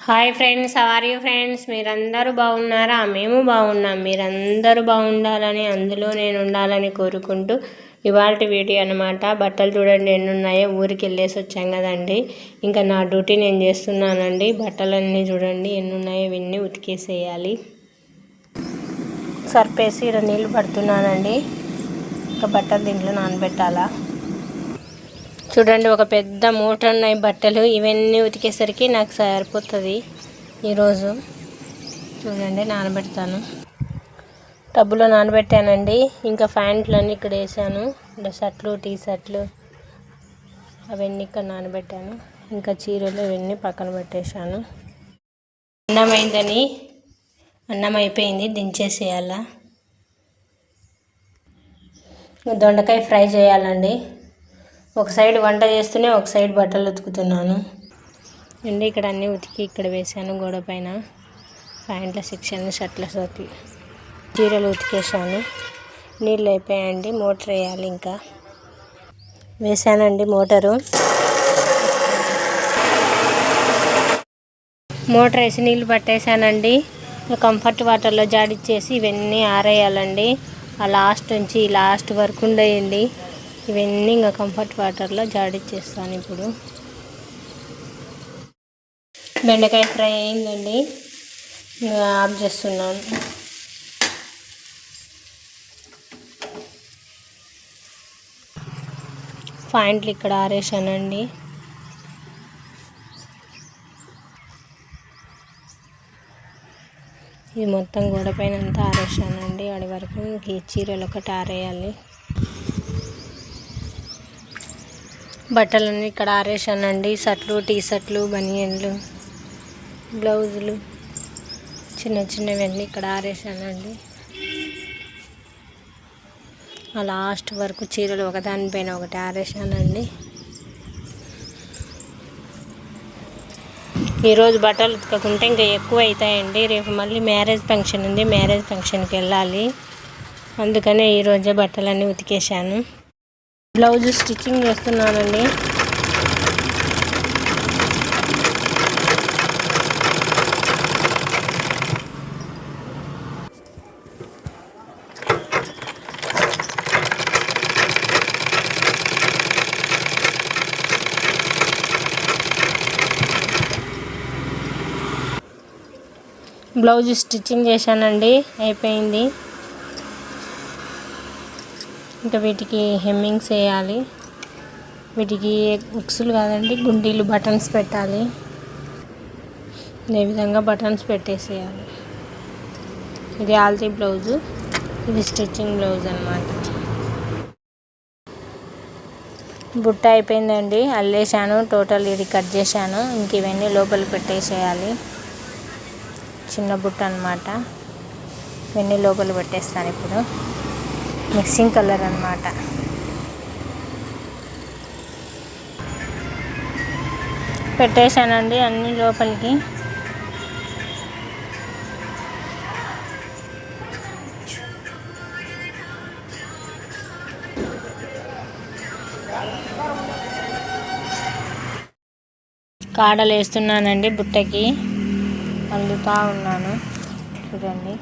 Hi friends, how are you friends? మీరందరూ బాగున్నారా? మేము బాగున్నాం. మీరందరూ బాగుండాలని, అందులో నేను ఉండాలని కోరుకుంటూ ఇవాళ వీడియో అనమాట. బట్టలు చూడండి ఎన్ని ఉన్నాయో. ఊరికి వెళ్ళేసి వచ్చాం కదండి, ఇంకా నా డ్యూటీ నేను చేస్తున్నానండి. బట్టలన్నీ చూడండి ఎన్ని ఉన్నాయో, ఇవన్నీ ఉతికేసేయాలి. సర్పేసి ఇలా నీళ్ళు పడుతున్నానండి. ఇంకా బట్టలు దీంట్లో నానబెట్టాలా. చూడండి, ఒక పెద్ద మూట ఉన్నాయి బట్టలు. ఇవన్నీ ఉతికేసరికి నాకు సరిపోతుంది ఈరోజు. చూడండి, నానబెడతాను. టబ్బులో నానబెట్టానండి. ఇంకా ప్యాంట్లన్నీ ఇక్కడ వేసాను. ఇంకా షర్ట్లు, టీ షర్ట్లు అవన్నీ ఇక్కడ నానబెట్టాను. ఇంకా చీరలు ఇవన్నీ పక్కన పెట్టేశాను. అన్నం అయిపోయింది, దించేసేయాల. దొండకాయ ఫ్రై చేయాలండి. ఒక సైడ్ వంట చేస్తూనే ఒక సైడ్ బట్టలు ఉతుకుతున్నాను అండి. ఇక్కడ అన్నీ ఉతికి ఇక్కడ వేసాను గోడ పైన. ప్యాంట్ల సెక్షన్, షర్ట్ల చీరలు ఉతికేసాను. నీళ్ళు అయిపోయాయండి, మోటార్ వేయాలి. ఇంకా వేసానండి మోటార్ వేసి నీళ్ళు పట్టేశానండి. కంఫర్ట్ వాటర్లో జాడిచ్చేసి ఇవన్నీ ఆరేయాలండి. ఆ లాస్ట్ నుంచి లాస్ట్ వరకు ఉండేయండి. ఇవన్నీ ఇంకా కంఫర్ట్ వాటర్లో జాడిచ్చేస్తాను. ఇప్పుడు బెండకాయ ఫ్రై అయిందండి, ఇంకా ఆఫ్ చేస్తున్నాను. పాయింట్లు ఇక్కడ ఆరేసానండి. ఇది మొత్తం గోడ పైన అంతా ఆరేసానండి. ఆడి వరకు ఇంక చీరలు ఒకటి ఆరేయాలి. బట్టలన్నీ ఇక్కడ ఆరేసానండి. షర్ట్లు, టీ షర్ట్లు, బనియన్లు, బ్లౌజులు చిన్న చిన్నవన్నీ ఇక్కడ ఆరేసానండి. ఆ లాస్ట్ వరకు చీరలు ఒకదానిపైన ఒకటి ఆరేసానండి. ఈరోజు బట్టలు ఉతకకుంటే ఇంకా ఎక్కువ అవుతాయండి. రేపు మళ్ళీ మ్యారేజ్ ఫంక్షన్ ఉంది, మ్యారేజ్ ఫంక్షన్కి వెళ్ళాలి. అందుకనే ఈరోజే బట్టలన్నీ ఉతికేసాను. బ్లౌజ్ స్టిచ్చింగ్ చేస్తున్నానండి. బ్లౌజ్ స్టిచ్చింగ్ చేశానండి, అయిపోయింది. ఇంకా వీటికి హెమ్మింగ్స్ వేయాలి. వీటికి ఉక్సులు కాదండి, గుండీలు, బటన్స్ పెట్టాలి. ఈ విధంగా బటన్స్ పెట్టేసేయాలి. ఇది ఆల్తీ బ్లౌజు, ఇది స్టిచ్చింగ్ బ్లౌజ్ అన్నమాట. బుట్ట అయిపోయిందండి, అల్లేసాను. టోటల్ ఇది కట్ చేశాను. ఇంక ఇవన్నీ లోపల పెట్టేసేయాలి. చిన్న బుట్ట అన్నమాట. ఇవన్నీ లోపల పెట్టేస్తాను. ఇప్పుడు మిక్సింగ్ కలర్ అన్నమాట. పెట్టేశానండి అన్ని లోపలికి. కాడలు వేస్తున్నానండి, బుట్టకి అల్లుతా ఉన్నాను. చూడండి,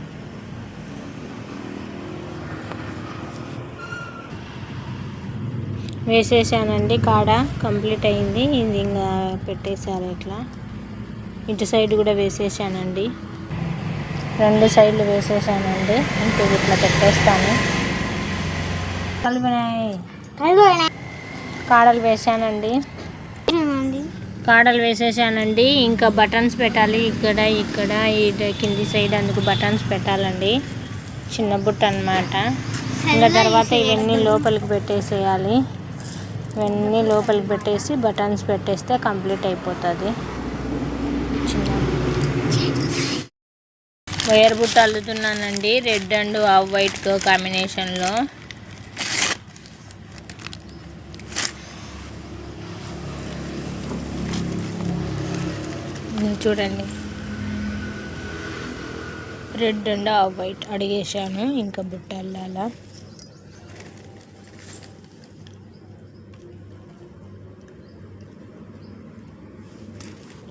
వేసేసానండి. కాడ కంప్లీట్ అయింది. ఇది ఇంకా పెట్టేశారు. ఇట్లా ఇటు సైడ్ కూడా వేసేసానండి. 2 సైడ్లు వేసేసానండి. ఇంక ఇట్లా పెట్టేస్తాను. కాడలు వేసానండి. కాడలు వేసేసానండి. ఇంకా బటన్స్ పెట్టాలి. ఇక్కడ ఈ కింది సైడ్ అందుకు బటన్స్ పెట్టాలండి. చిన్న బుట్ట అన్నమాట. ఇంకా తర్వాత ఇవన్నీ లోపలికి పెట్టేసేయాలి. ఇవన్నీ లోపలికి పెట్టేసి బటన్స్ పెట్టేస్తే కంప్లీట్ అయిపోతుంది. చిన్న వైర్ బుట్ట అల్లుతున్నానండి, రెడ్ అండ్ వైట్ కాంబినేషన్లో. చూడండి, రెడ్ అండ్ వైట్ అడిగేసాను. ఇంకా బుట్ట అల్లాలా.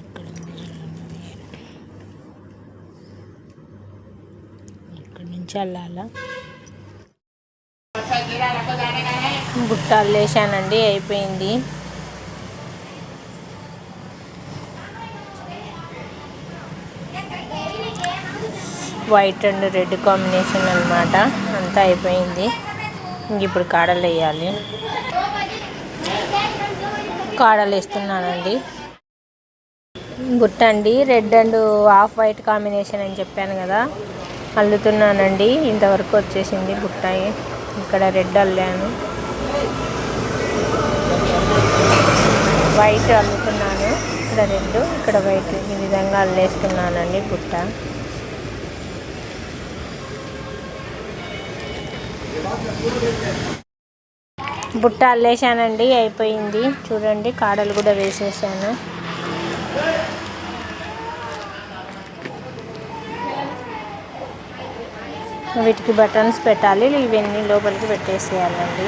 ఇక్కడ మంచి అల్లాల. బుట్ట అల్లేసానండి, అయిపోయింది. వైట్ అండ్ రెడ్ కాంబినేషన్ అన్నమాట. అంతా అయిపోయింది. ఇంక ఇప్పుడు కాడలు వేయాలి. కాడలు వేస్తున్నానండి. బుట్ట అండి red and off white combination అని చెప్పాను కదా, అల్లుతున్నానండి. ఇంతవరకు వచ్చేసింది బుట్ట. ఇక్కడ రెడ్ అల్లాను, వైట్ అల్లుతున్నాను. ఇక్కడ రెడ్, ఇక్కడ వైట్, ఈ విధంగా అల్లేస్తున్నానండి బుట్ట. బుట్ట అల్లేసానండి, అయిపోయింది. చూడండి కాడలు కూడా వేసేసాను. వీటికి బటన్స్ పెట్టాలి, ఇవన్నీ లోపలికి పెట్టేసేయాలండి.